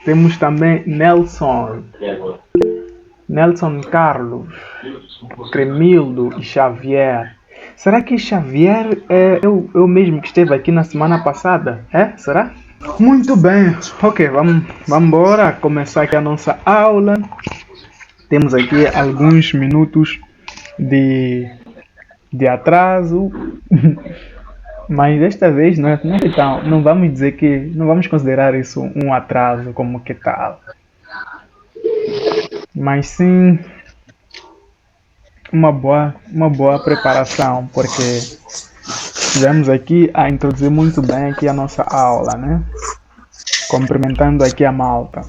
Temos também Nelson Carlos, Cremildo e Xavier. Será que Xavier é eu mesmo que esteve aqui na semana passada? É? Será? Muito bem. Ok, vamos embora começar aqui a nossa aula. Temos aqui alguns minutos de atraso. Mas desta vez não vamos dizer que não vamos considerar isso um atraso como que tal. Mas sim uma boa preparação, porque estivemos aqui a introduzir muito bem aqui a nossa aula, né? Cumprimentando aqui a malta.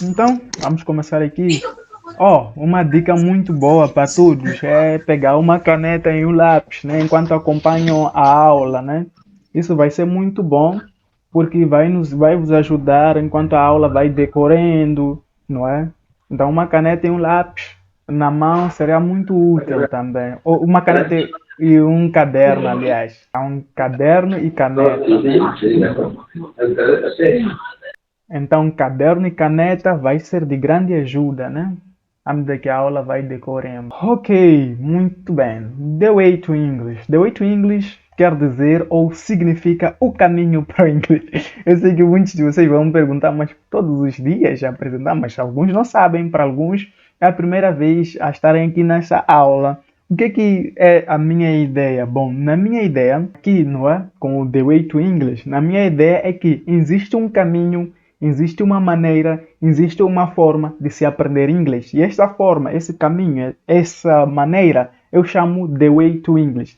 Então, vamos começar aqui. Uma dica muito boa para todos é pegar uma caneta e um lápis, né? Enquanto acompanham a aula, né? Isso vai ser muito bom, porque vai vos ajudar enquanto a aula vai decorrendo, não é? Então, uma caneta e um lápis na mão seria muito útil também. Ou uma caneta e um caderno, aliás. Um caderno e caneta, né? Então, caderno e caneta vai ser de grande ajuda, né? À medida que a aula vai decorrendo. Ok, muito bem. The way to English. The way to English quer dizer ou significa o caminho para o inglês. Eu sei que muitos de vocês vão me perguntar, mas todos os dias já apresentar, mas alguns não sabem, para alguns é a primeira vez a estarem aqui nessa aula. O que é a minha ideia? Bom, na minha ideia, aqui, não é? Com o The Way to English, na minha ideia é que existe um caminho, existe uma maneira, existe uma forma de se aprender inglês. E esta forma, esse caminho, essa maneira, eu chamo The Way to English.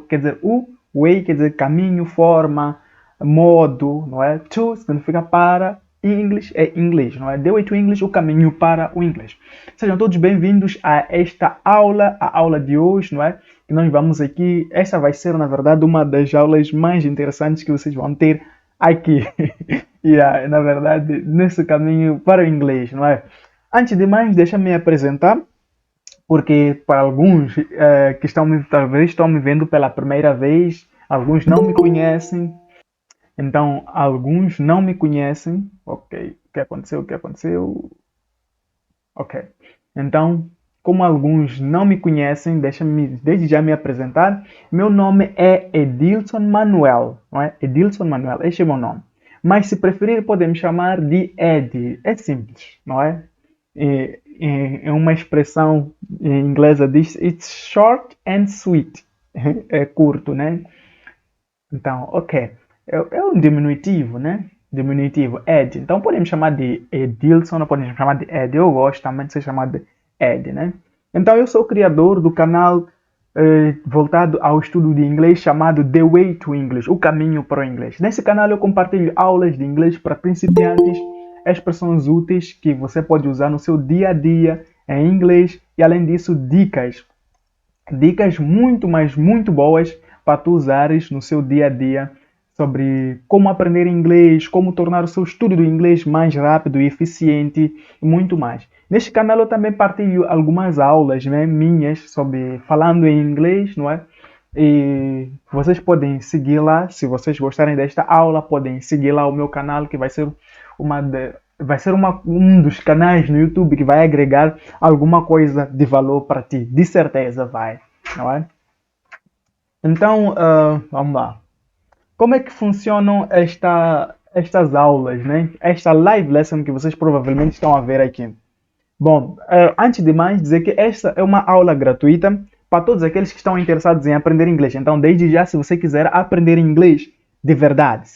Quer dizer, o way quer dizer caminho, forma, modo, não é? To significa para, English é inglês, não é? The Way to English, o caminho para o inglês. Sejam todos bem-vindos a esta aula, a aula de hoje, não é? Que nós vamos aqui, esta vai ser, na verdade, uma das aulas mais interessantes que vocês vão ter aqui. Na verdade, nesse caminho para o inglês, não é? Antes de mais, deixa-me apresentar, porque para alguns que talvez estão me vendo pela primeira vez, alguns não me conhecem. Então, alguns não me conhecem. Ok, o que aconteceu? Ok. Então, como alguns não me conhecem, deixa-me desde já me apresentar. Meu nome é Edilson Manuel, não é? Edilson Manuel, este é o meu nome. Mas se preferir, podem me chamar de Ed. É simples, não é? É uma expressão em inglesa diz it's short and sweet. É curto, né? Então, ok. É um diminutivo, né? Diminutivo, Ed. Então podem me chamar de Edilson, ou podem me chamar de Ed. Eu gosto também de ser chamado de Ed, né? Então eu sou o criador do canal voltado ao estudo de inglês chamado The Way to English, o caminho para o inglês. Nesse canal eu compartilho aulas de inglês para principiantes, expressões úteis que você pode usar no seu dia a dia em inglês e além disso dicas muito, mas muito boas para tu usares no seu dia a dia sobre como aprender inglês, como tornar o seu estudo do inglês mais rápido e eficiente e muito mais. Neste canal eu também partilho algumas aulas, né, minhas sobre falando em inglês, não é? E vocês podem seguir lá, se vocês gostarem desta aula, podem seguir lá o meu canal, que vai ser um dos canais no YouTube que vai agregar alguma coisa de valor para ti. De certeza vai, não é? Então, vamos lá. Como é que funcionam estas aulas, né? Esta live lesson que vocês provavelmente estão a ver aqui. Bom, antes de mais dizer que esta é uma aula gratuita para todos aqueles que estão interessados em aprender inglês. Então, desde já, se você quiser aprender inglês de verdade,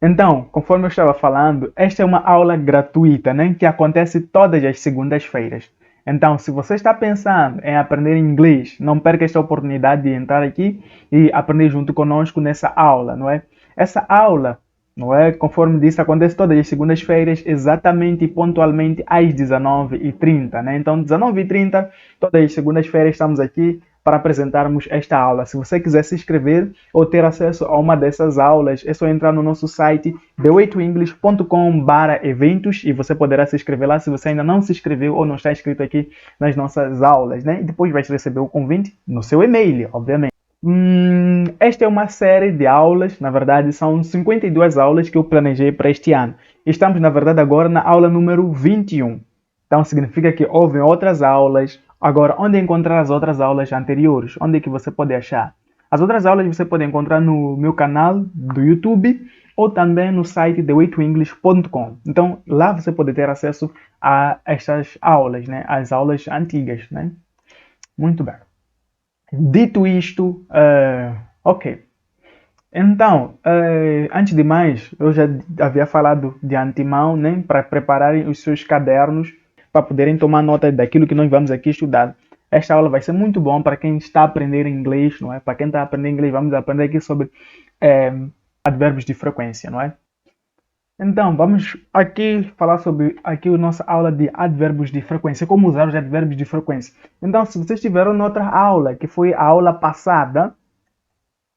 então, conforme eu estava falando, esta é uma aula gratuita, né? Que acontece todas as segundas-feiras. Então, se você está pensando em aprender inglês, não perca esta oportunidade de entrar aqui e aprender junto conosco nessa aula, não é? Essa aula, não é? Conforme disse, acontece todas as segundas-feiras, exatamente e pontualmente às 19h30, né? Então, 19h30, todas as segundas-feiras estamos aqui para apresentarmos esta aula. Se você quiser se inscrever ou ter acesso a uma dessas aulas, é só entrar no nosso site thewaytoenglish.com/eventos e você poderá se inscrever lá se você ainda não se inscreveu ou não está inscrito aqui nas nossas aulas, né? E depois vai receber o convite no seu e-mail, obviamente. Esta é uma série de aulas, na verdade são 52 aulas que eu planejei para este ano. Estamos, na verdade, agora na aula número 21. Então significa que houve outras aulas. Agora, onde encontrar as outras aulas anteriores? Onde é que você pode achar? As outras aulas você pode encontrar no meu canal do YouTube ou também no site thewaytoenglish.com. Então, lá você pode ter acesso a estas aulas, né? As aulas antigas, né? Muito bem. Dito isto, ok. Então, antes de mais, eu já havia falado de antemão, né, para prepararem os seus cadernos, para poderem tomar nota daquilo que nós vamos aqui estudar. Esta aula vai ser muito bom para quem está a aprender inglês, não é? Para quem está a aprender inglês, vamos aprender aqui sobre advérbios de frequência, não é? Então, vamos aqui falar sobre aqui a nossa aula de advérbios de frequência, como usar os advérbios de frequência. Então, se vocês tiveram noutra aula, que foi a aula passada,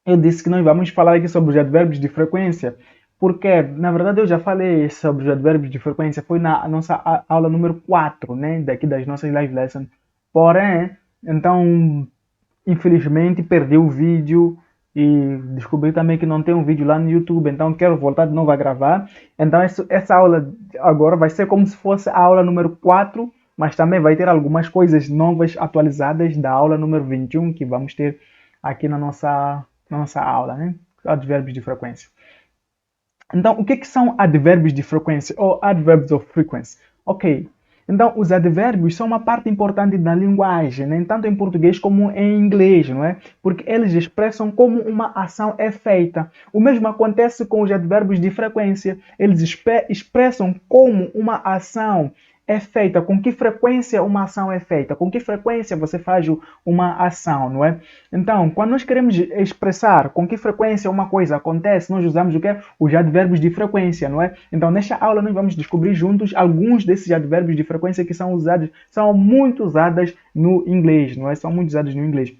eu disse que nós vamos falar aqui sobre os advérbios de frequência, porque, na verdade, eu já falei sobre os advérbios de frequência, foi na nossa aula número 4, né, daqui das nossas live lessons. Porém, então, infelizmente, perdi o vídeo e descobri também que não tem um vídeo lá no YouTube, então quero voltar de novo a gravar. Então, essa aula agora vai ser como se fosse a aula número 4, mas também vai ter algumas coisas novas atualizadas da aula número 21 que vamos ter aqui na nossa aula, né? Advérbios de frequência. Então, o que são advérbios de frequência ou adverbs of frequency? Ok. Então, os advérbios são uma parte importante da linguagem, né? Tanto em português como em inglês, não é? Porque eles expressam como uma ação é feita. O mesmo acontece com os advérbios de frequência. Eles expressam como uma ação é feita, com que frequência uma ação é feita, com que frequência você faz uma ação, não é? Então, quando nós queremos expressar com que frequência uma coisa acontece, nós usamos o que? Os advérbios de frequência, não é? Então, nesta aula nós vamos descobrir juntos alguns desses advérbios de frequência que são muito usados no inglês, não é? São muito usados no inglês.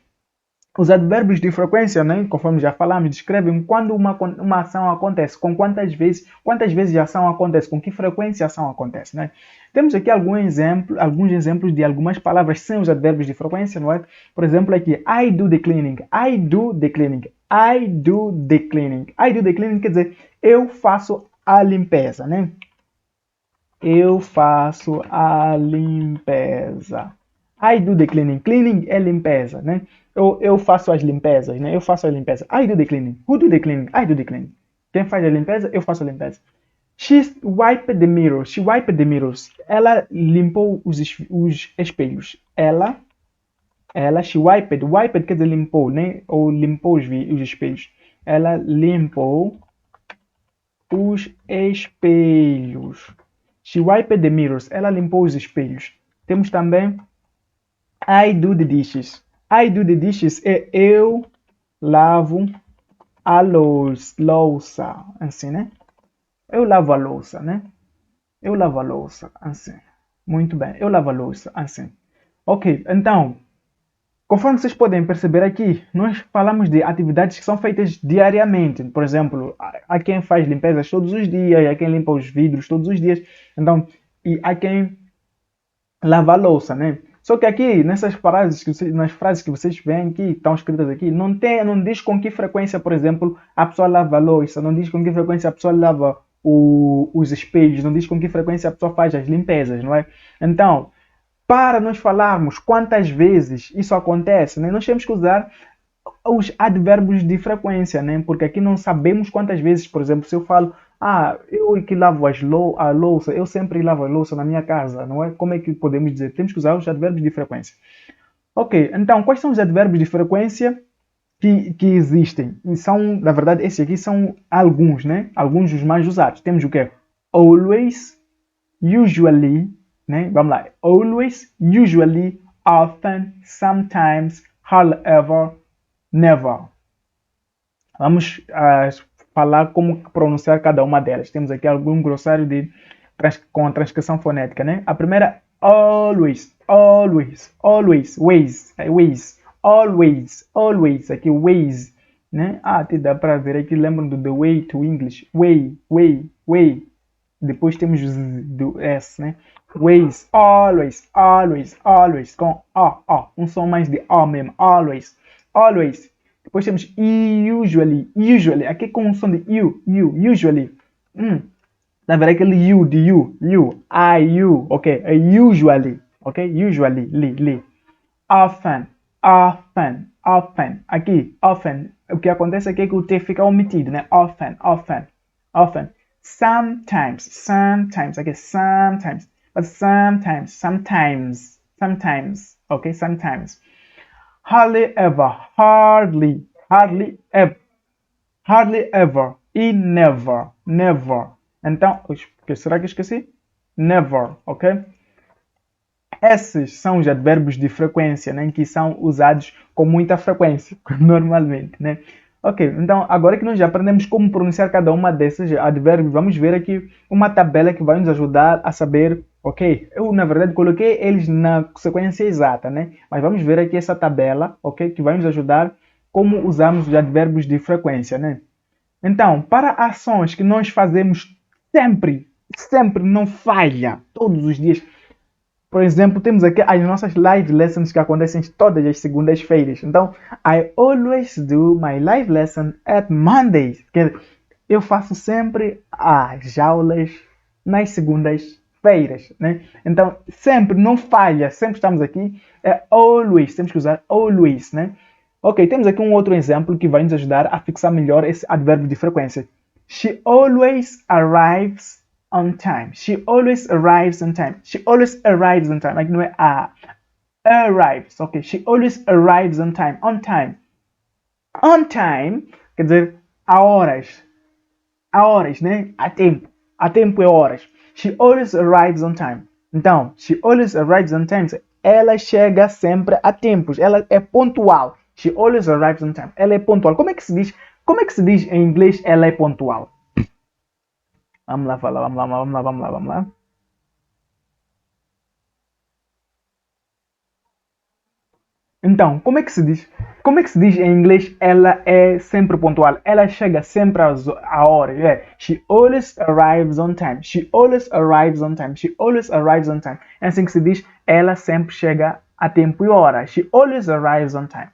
Os advérbios de frequência, né, conforme já falamos, descrevem quando uma ação acontece, com quantas vezes a ação acontece, com que frequência a ação acontece. Né? Temos aqui alguns exemplos de algumas palavras sem os advérbios de frequência. Não é? Por exemplo, aqui, I do the cleaning, I do the cleaning, I do the cleaning. I do the cleaning quer dizer, eu faço a limpeza. Né? Eu faço a limpeza. I do the cleaning. Cleaning é limpeza, né? Eu faço as limpezas, né? Eu faço a limpeza. I do the cleaning. Who do the cleaning? I do the cleaning. Quem faz a limpeza? Eu faço a limpeza. She wiped the mirrors. She wiped the mirrors. Ela limpou os espelhos. She wiped. Wiped quer dizer limpou, né? Ou limpou os espelhos. Ela limpou os espelhos. She wiped the mirrors. Ela limpou os espelhos. Temos também I do the dishes. I do the dishes é eu lavo a louça. Assim, né? Eu lavo a louça, né? Eu lavo a louça, assim. Muito bem, eu lavo a louça, assim. Ok, então, conforme vocês podem perceber aqui, nós falamos de atividades que são feitas diariamente. Por exemplo, há quem faz limpezas todos os dias, há quem limpa os vidros todos os dias. Então, e há quem lava a louça, né? Só que aqui, nas frases que vocês veem aqui, estão escritas aqui, não diz com que frequência, por exemplo, a pessoa lava a louça, não diz com que frequência a pessoa lava os espelhos, não diz com que frequência a pessoa faz as limpezas, não é? Então, para nós falarmos quantas vezes isso acontece, né, nós temos que usar os advérbios de frequência, né? Porque aqui não sabemos quantas vezes, por exemplo, se eu falo eu que lavo a louça, eu sempre lavo a louça na minha casa, não é? Como é que podemos dizer? Temos que usar os advérbios de frequência. Ok, então, quais são os advérbios de frequência que existem? E são, na verdade, esses aqui são alguns, né? Alguns dos mais usados. Temos o que? Always, usually, né? Vamos lá. Always, usually, often, sometimes, however, never. Vamos falar como pronunciar cada uma delas. Temos aqui algum glossário com a transcrição fonética, né? A primeira, always, always, always, ways, ways, always, always, aqui ways, né? Até dá para ver aqui, lembram do The Way to English, way, way, way. Depois temos do S, né? Ways, always, always, always, com um som mais de O mesmo, always, always. Depois temos usually, usually, aqui com o som de usually. Na verdade, aquele you de you, ok? É usually, ok? Usually, li. Often, often. Aqui, often. O que acontece aqui é que o T fica omitido, né? Often. Sometimes. Aqui, sometimes. But sometimes. Ok? Sometimes. Hardly ever. E never. Então, será que esqueci? Never, ok? Esses são os advérbios de frequência, né, que são usados com muita frequência, normalmente, né? Ok, então agora que nós já aprendemos como pronunciar cada uma desses advérbios, vamos ver aqui uma tabela que vai nos ajudar a saber, ok? Eu, na verdade, coloquei eles na sequência exata, né? Mas vamos ver aqui essa tabela, ok? Que vai nos ajudar como usamos os advérbios de frequência, né? Então, para ações que nós fazemos sempre, não falha, todos os dias. Por exemplo, temos aqui as nossas live lessons que acontecem todas as segundas-feiras. Então, I always do my live lesson at Mondays. Quer dizer, eu faço sempre as aulas nas segundas-feiras, né? Então, sempre, não falha, sempre estamos aqui. É always, temos que usar always, né? Ok, temos aqui um outro exemplo que vai nos ajudar a fixar melhor esse advérbio de frequência. She always arrives on time. She always arrives on time. She always arrives on time. Aqui não é a. Arrives. Ok. She always arrives on time. On time. On time quer dizer a horas. A horas, né? A tempo. A tempo é horas. She always arrives on time. Então, she always arrives on time. Ela chega sempre a tempos. Ela é pontual. She always arrives on time. Ela é pontual. Como é que se diz em inglês ela é pontual? Vamos lá. Então, como é que se diz? Como é que se diz em inglês ela é sempre pontual? Ela chega sempre a hora. She always arrives on time. She always arrives on time. She always arrives on time. É assim que se diz, ela sempre chega a tempo e hora. She always arrives on time.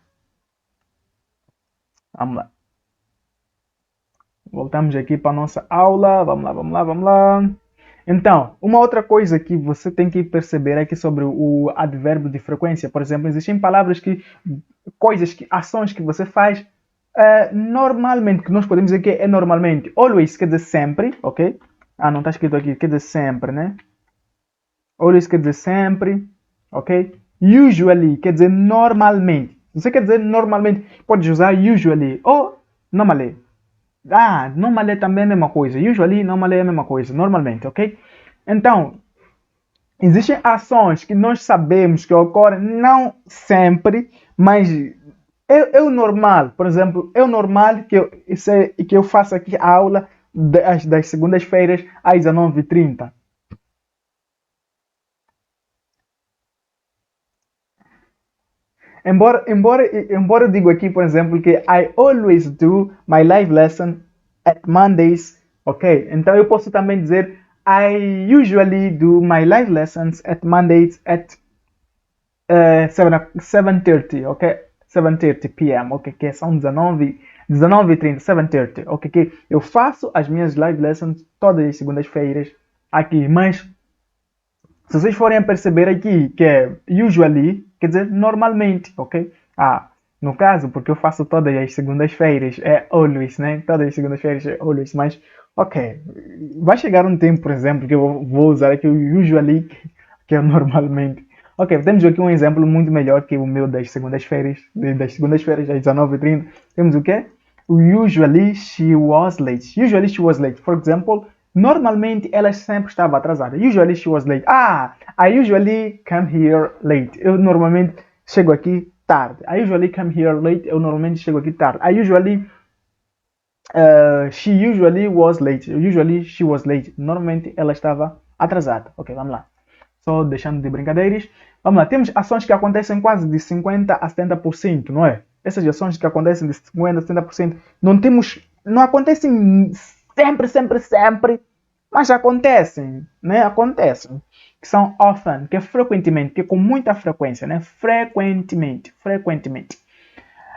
Vamos lá. Voltamos aqui para a nossa aula. Vamos lá. Então, uma outra coisa que você tem que perceber aqui sobre o advérbio de frequência, por exemplo, existem palavras ações que você faz normalmente, que nós podemos dizer que é normalmente. Always quer dizer sempre, ok? Não está escrito aqui, quer dizer sempre, né? Always quer dizer sempre, ok? Usually quer dizer normalmente. Se você quer dizer normalmente, pode usar usually ou normally. Normally também é a mesma coisa. Usually, normally é a mesma coisa. Normalmente, ok? Então, existem ações que nós sabemos que ocorrem não sempre, mas é o normal. Por exemplo, é o normal que eu faço aqui a aula das segundas-feiras às 19h30. Embora eu diga aqui, por exemplo, que I always do my live lesson at Mondays, ok? Então eu posso também dizer I usually do my live lessons at Mondays at 7:30, ok? 7:30 p.m., ok? Que são 19h30, 7:30, ok? Que eu faço as minhas live lessons todas as segundas-feiras aqui, mas se vocês forem a perceber aqui que é usually, quer dizer normalmente, ok? No caso, porque eu faço todas as segundas-feiras, é always, né? Todas as segundas-feiras é always, mas ok. Vai chegar um tempo, por exemplo, que eu vou usar aqui o usually, que é normalmente. Ok, temos aqui um exemplo muito melhor que o meu das segundas-feiras às 19h30. Temos o quê? O usually she was late. Usually she was late. For example, normalmente ela sempre estava atrasada. Usually she was late. I usually come here late. Eu normalmente chego aqui tarde. I usually come here late. Eu normalmente chego aqui tarde. She usually was late. Usually she was late. Normalmente ela estava atrasada. Ok, vamos lá. Só deixando de brincadeiras. Vamos lá. Temos ações que acontecem quase de 50% a 70%, não é? Essas ações que acontecem de 50% a 70%. Não acontecem sempre, mas acontecem, né? Acontecem. Que são often, que é frequentemente, que é com muita frequência, né? Frequentemente.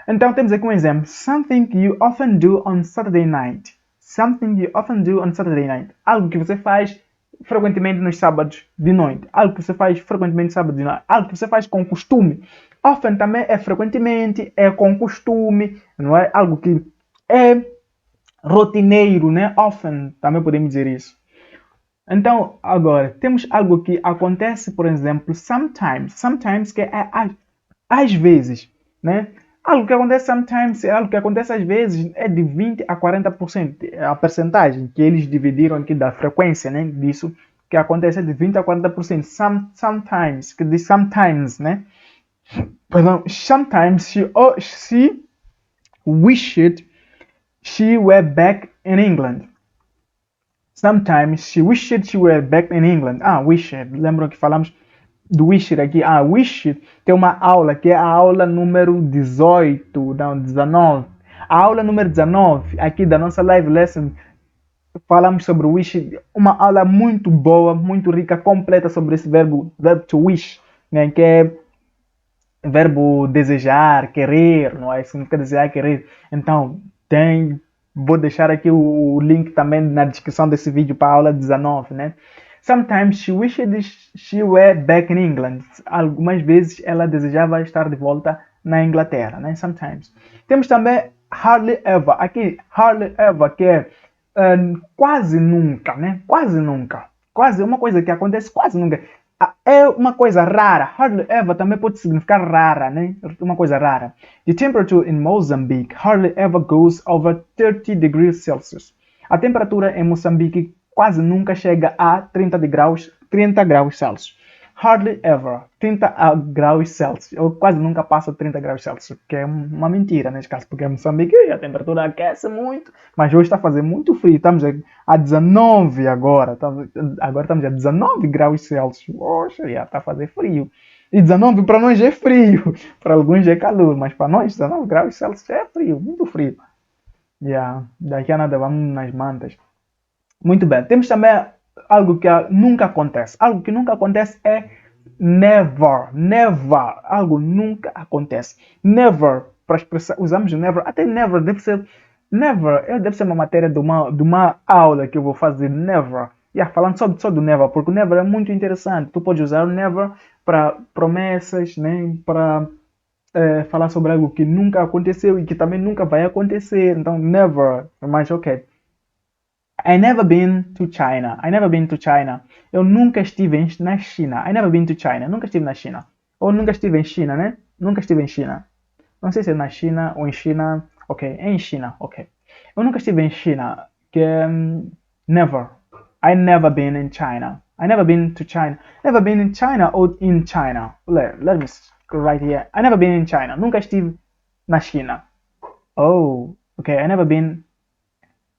Então temos aqui um exemplo. Something you often do on Saturday night. Something you often do on Saturday night. Algo que você faz frequentemente nos sábados de noite. Algo que você faz frequentemente no sábado de noite. Algo que você faz com costume. Often também é frequentemente, é com costume, não é? Algo que é rotineiro, né? Often, também podemos dizer isso. Então, agora, temos algo que acontece, por exemplo, sometimes. Sometimes que é às vezes, né? Algo que acontece sometimes, algo que acontece às vezes é de 20 a 40%. A percentagem que eles dividiram aqui da frequência, né? Disso que acontece é de 20 a 40%. Sometimes, que diz sometimes, né? Perdão, sometimes she wished she were back in England. Sometimes she wished she were back in England. Wished. Lembram que falamos do wished aqui? Wished tem uma aula que é a aula número 18, não, 19. A aula número 19 aqui da nossa live lesson falamos sobre o wish, uma aula muito boa, muito rica, completa sobre esse verbo to wish, né, que é verbo desejar, querer, não é? Significa desejar, querer. Então, vou deixar aqui o link também na descrição desse vídeo para a aula 19, né? Sometimes she wished she were back in England. Algumas vezes ela desejava estar de volta na Inglaterra, né? Sometimes. Temos também hardly ever. Aqui, hardly ever, que é quase nunca, né? Quase nunca. Quase, uma coisa que acontece quase nunca. É uma coisa rara. Hardly ever também pode significar rara, né? Uma coisa rara. The temperature in Mozambique hardly ever goes over 30 degrees Celsius. A temperatura em Moçambique quase nunca chega a 30 graus Celsius. Hardly ever, 30 graus Celsius. Ou quase nunca passa 30 graus Celsius, que é uma mentira nesse caso, porque em Moçambique a temperatura aquece muito, mas hoje está a fazer muito frio. Estamos a 19 agora. Agora estamos a 19 graus Celsius. Poxa, já está a fazer frio. E 19 para nós é frio. Para alguns é calor, mas para nós 19 graus Celsius é frio, muito frio. Daqui a nada vamos nas mantas. Muito bem. Temos também algo que nunca acontece. Algo que nunca acontece é never. Never. Algo nunca acontece. Never. Para expressar, usamos never. Até never deve ser. Never. Deve ser uma matéria de uma aula que eu vou fazer. Never. Falando só do never. Porque o never é muito interessante. Tu pode usar o never para promessas, né? Para falar sobre algo que nunca aconteceu e que também nunca vai acontecer. Então, never. Mas ok. I never been to China. I never been to China. Eu nunca estive na China. I never been to China. Nunca estive na China. Ou nunca estive em China, né? Nunca estive em China. Não sei se é na China ou em China. Ok, é em China. Ok. Eu nunca estive em China. Que never. I never been in China. I never been to China. Never been in China or in China. Let me write here. I never been in China. Nunca estive na China. Oh, ok. I never been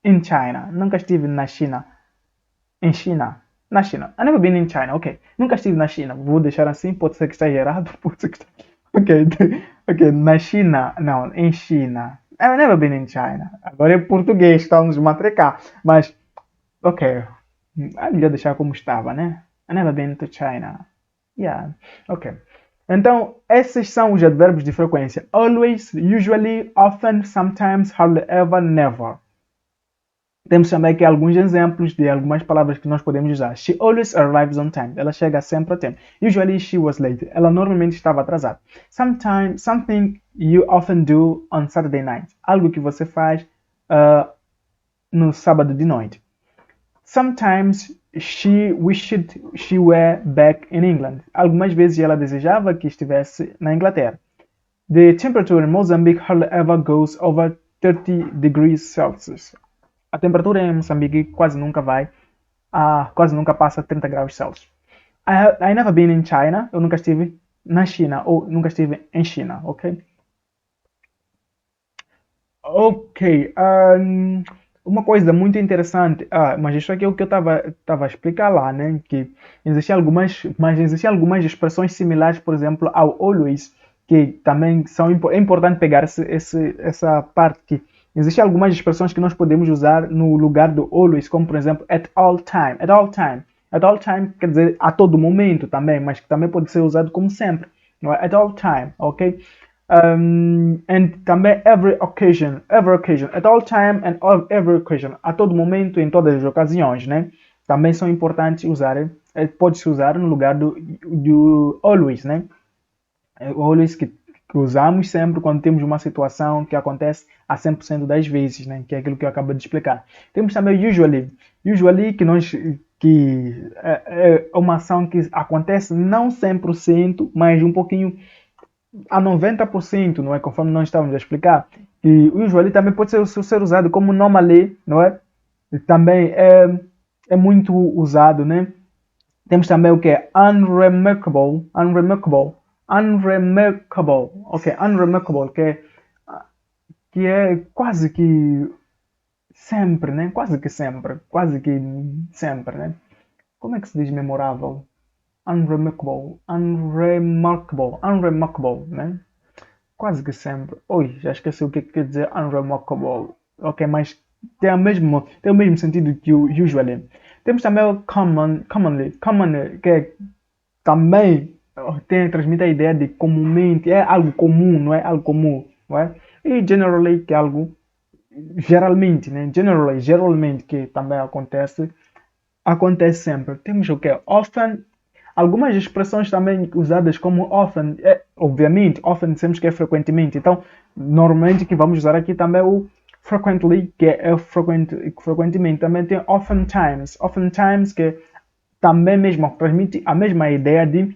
in China. Nunca estive na China. Em China. Na China. I never been in China. Ok. Nunca estive na China. Vou deixar assim. Pode ser que esteja errado. Pode ser que esteja... Ok. Ok. Na China. Não. Em China. I've never been in China. Agora é português. Está a nos matricar. Mas... Ok. É melhor deixar como estava, né? I never been to China. Yeah. Ok. Então, esses são os advérbios de frequência. Always, usually, often, sometimes, hardly ever, never. Temos também aqui alguns exemplos de algumas palavras que nós podemos usar. She always arrives on time. Ela chega sempre a tempo. Usually she was late. Ela normalmente estava atrasada. Something you often do on Saturday night. Algo que você faz no sábado de noite. Sometimes she wished she were back in England. Algumas vezes ela desejava que estivesse na Inglaterra. The temperature in Mozambique hardly ever goes over 30 degrees Celsius. A temperatura em Moçambique quase nunca passa 30 graus Celsius. I never been in China. Eu nunca estive na China ou nunca estive em China, ok? Ok. Uma coisa muito interessante. Mas isso aqui é o que eu estava a explicar lá, né? Que existem algumas expressões similares, por exemplo, ao always, que também é importante pegar essa parte que existem algumas expressões que nós podemos usar no lugar do always, como por exemplo at all time. At all time. At all time quer dizer a todo momento também, mas que também pode ser usado como sempre. Não é? At all time, ok? And também every occasion, at all time and every occasion, a todo momento, em todas as ocasiões, né? Também são importantes usar, pode-se usar no lugar do always, né? Always que usamos sempre quando temos uma situação que acontece a 100% das vezes, né? Que é aquilo que eu acabo de explicar. Temos também usually que é uma ação que acontece não 100%, mas um pouquinho a 90%, não é? Conforme nós estávamos a explicar. E o usually também pode ser usado como normally, não é? E também é muito usado, né? Temos também o que é unremarkable, ok, unremarkable, que é quase que sempre, né? Quase que sempre, né? Como é que se diz memorável? Unremarkable, né? Quase que sempre. Oi, já esqueci o que quer dizer unremarkable. Ok, mas tem o mesmo sentido que o usually. Temos também o commonly, que é também transmite a ideia de comumente, é algo comum, não é? Algo comum, não é? E generally, que é algo geralmente, né? Geralmente, que também acontece sempre. Temos o que? Often, algumas expressões também usadas como often, obviamente, often dizemos que é frequentemente, então, normalmente que vamos usar aqui também o frequently, que é frequentemente, também tem oftentimes, que também mesmo transmite a mesma ideia de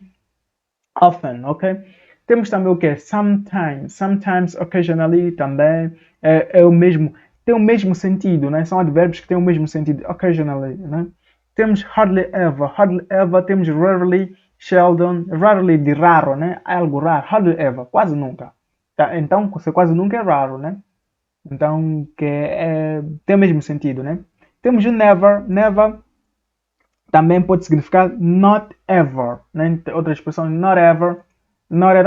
often, ok? Temos também o que? Sometimes, occasionally também é o mesmo, tem o mesmo sentido, né? São advérbios que têm o mesmo sentido, occasionally, né? Temos hardly ever, temos rarely, seldom, rarely de raro, né? Algo raro, hardly ever, quase nunca. Tá? Então, se quase nunca é raro, né? Então, tem o mesmo sentido, né? Temos o never também pode significar not ever, né? Outra expressão, not ever, né?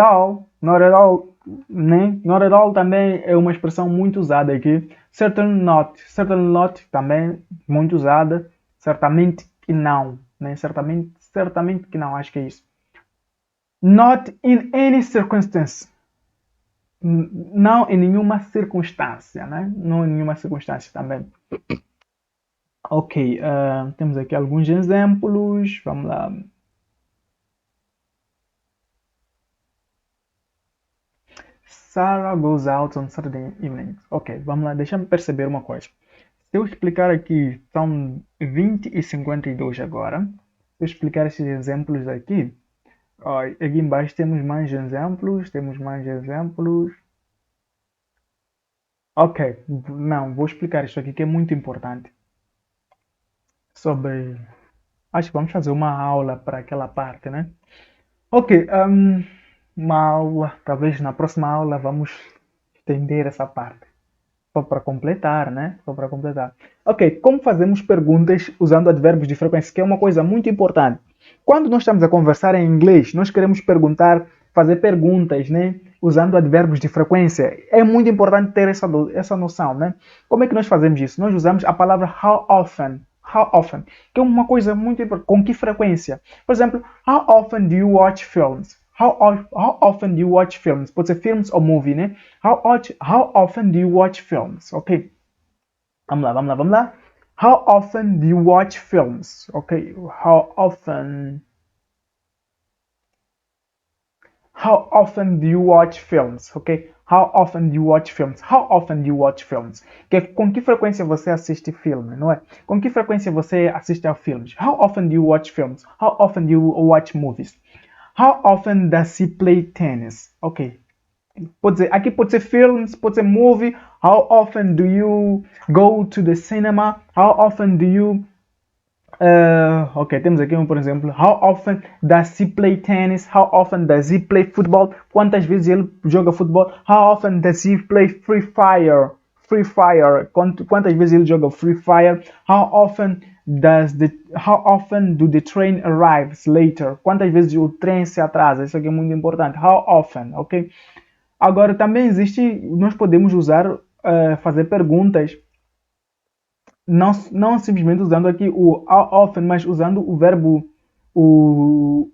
Not at all também é uma expressão muito usada aqui. Certainly not também muito usada. Certamente que não, né? Certamente que não, acho que é isso. Not in any circumstance. Não em nenhuma circunstância, né? Não em nenhuma circunstância também. Ok, temos aqui alguns exemplos. Vamos lá. Sarah goes out on Saturday evenings. Ok, vamos lá, deixa-me perceber uma coisa. Se eu explicar aqui, são 20 e 52 agora. Se eu explicar esses exemplos aqui, ó, aqui embaixo temos mais exemplos. Ok, não, vou explicar isso aqui que é muito importante. Sobre. Acho que vamos fazer uma aula para aquela parte, né? Ok, uma aula, talvez na próxima aula vamos estender essa parte. Só para completar, né? Só para completar. Ok, como fazemos perguntas usando advérbios de frequência, que é uma coisa muito importante. Quando nós estamos a conversar em inglês, nós queremos fazer perguntas, né? Usando advérbios de frequência. É muito importante ter essa noção, né? Como é que nós fazemos isso? Nós usamos a palavra how often, que é uma coisa muito importante. Com que frequência? Por exemplo, how often do you watch films? How often do you watch films? Pode ser filmes ou movie, né? How often do you watch films? Ok. Vamos lá. How often do you watch films? Ok. How often do you watch films? Ok. How often do you watch films? How often do you watch films? Que é com que frequência você assiste filme, não é? Com que frequência você assiste a filmes? How often do you watch films? How often do you watch movies? How often does he play tennis? Ok. Aqui pode ser films, pode ser movie. How often do you go to the cinema? How often do you. Ok, temos aqui por exemplo. How often does he play tennis? How often does he play football? Quantas vezes ele joga futebol? How often does he play Free Fire? Quantas vezes ele joga Free Fire? How often do the train arrives later? Quantas vezes o trem se atrasa? Isso aqui é muito importante. How often, ok? Agora também nós podemos usar, fazer perguntas, não simplesmente usando aqui o how often, mas usando o verbo, o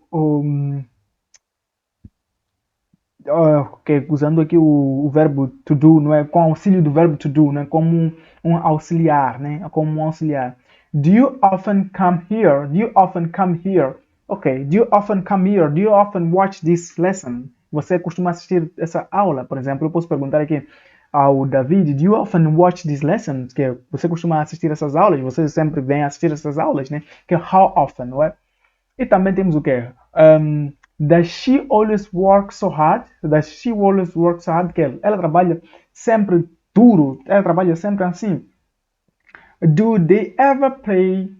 ok, usando aqui o verbo to do, não é? Com auxílio do verbo to do, né? Como um auxiliar, né? Como um auxiliar. Do you often come here? Do you often come here? Ok, do you often come here? Do you often watch this lesson? Você costuma assistir essa aula, por exemplo? Eu posso perguntar aqui ao David, do you often watch these lessons? Que você costuma assistir essas aulas? Você sempre vem assistir essas aulas, né? Que é how often, não é? E também temos o quê? Does she always work so hard? Does she always work so hard? Que ela trabalha sempre duro, ela trabalha sempre assim. Do they ever pay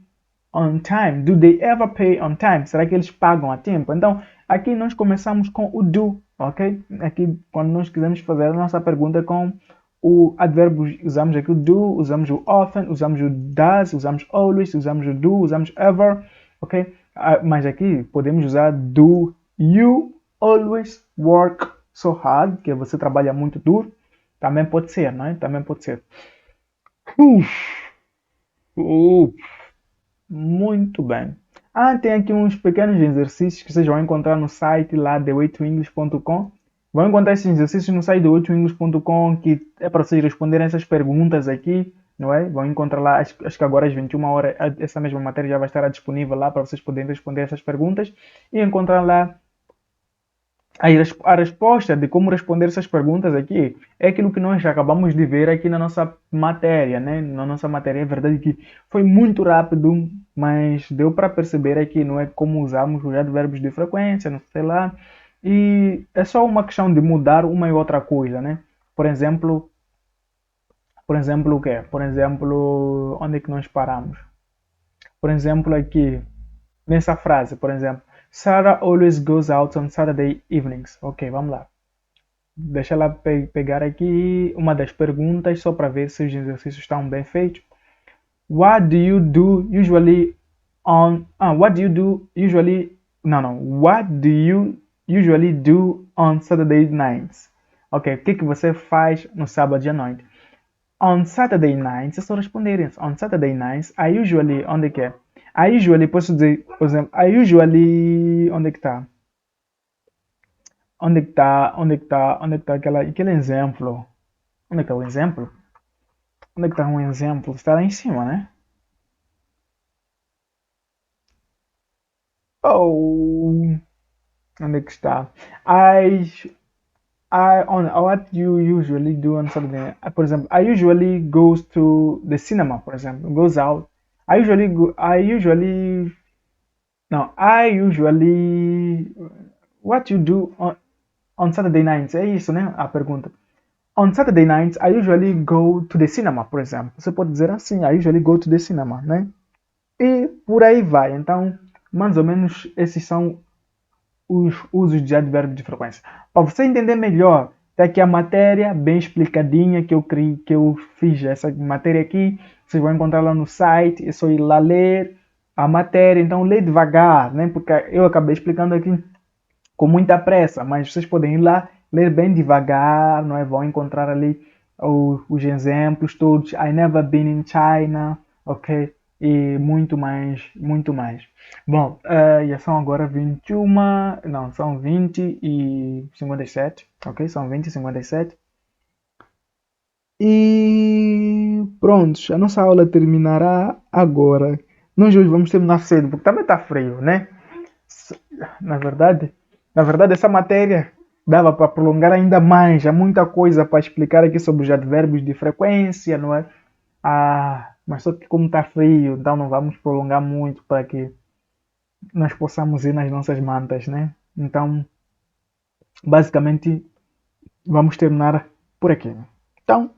on time? Do they ever pay on time? Será que eles pagam a tempo? Então, aqui nós começamos com o do, ok? Aqui, quando nós quisermos fazer a nossa pergunta com o advérbio, usamos aqui o do, usamos o often, usamos o does, usamos always, usamos o do, usamos ever, ok? Mas aqui podemos usar do you always work so hard, que você trabalha muito duro. Também pode ser, não é? Também pode ser. Uf, uf. Muito bem. Tem aqui uns pequenos exercícios que vocês vão encontrar no site lá thewaytoenglish.com. Vão encontrar esses exercícios no site thewaytoenglish.com que é para vocês responderem essas perguntas aqui, não é? Vão encontrar lá, acho que agora às 21 horas, essa mesma matéria já vai estar disponível lá para vocês poderem responder essas perguntas e encontrar lá a resposta de como responder essas perguntas aqui é aquilo que nós acabamos de ver aqui na nossa matéria, né? Na nossa matéria, é verdade que foi muito rápido, mas deu para perceber aqui, não é como usamos os advérbios de frequência, não sei lá. E é só uma questão de mudar uma e outra coisa, né? Por exemplo, o quê? Por exemplo, onde é que nós paramos? Por exemplo, aqui nessa frase, por exemplo, Sarah always goes out on Saturday evenings. Ok, vamos lá. Deixa ela pegar aqui uma das perguntas só para ver se os exercícios estão bem feitos. What do you do usually on... what do you do usually... Não. What do you usually do on Saturday nights? Ok, o que você faz no sábado à noite? On Saturday nights, é só responder isso. On Saturday nights, I usually... Onde que é? I usually, posso dizer, por exemplo, I usually... Onde é que está? Onde é que tá aquele exemplo? Onde é que está o exemplo? Onde é que está um exemplo? Está lá em cima, né? Oh, onde é que está? What you usually do on Saturday? Por exemplo, I usually goes to the cinema, por exemplo, goes out. I usually, what you do on Saturday nights? É isso, né? A pergunta. On Saturday nights, I usually go to the cinema, por exemplo. Você pode dizer assim, I usually go to the cinema, né? E por aí vai. Então, mais ou menos, esses são os usos de advérbio de frequência. Para você entender melhor, está aqui a matéria bem explicadinha que eu fiz essa matéria aqui. Vocês vão encontrar lá no site. É só ir lá ler a matéria. Então, lê devagar, né? Porque eu acabei explicando aqui com muita pressa, mas vocês podem ir lá ler bem devagar, não é? Vão encontrar ali os exemplos todos. I never been in China, ok? E muito mais, muito mais. Bom, já são agora 21, não, são 20 e 57, ok? São 20 e 57. E pronto, a nossa aula terminará agora. Nós hoje vamos terminar cedo, porque também está frio, né? Na verdade, essa matéria dava para prolongar ainda mais. Há muita coisa para explicar aqui sobre os advérbios de frequência, não é? Mas só que como está frio, então não vamos prolongar muito para que nós possamos ir nas nossas mantas, né? Então, basicamente, vamos terminar por aqui. Então,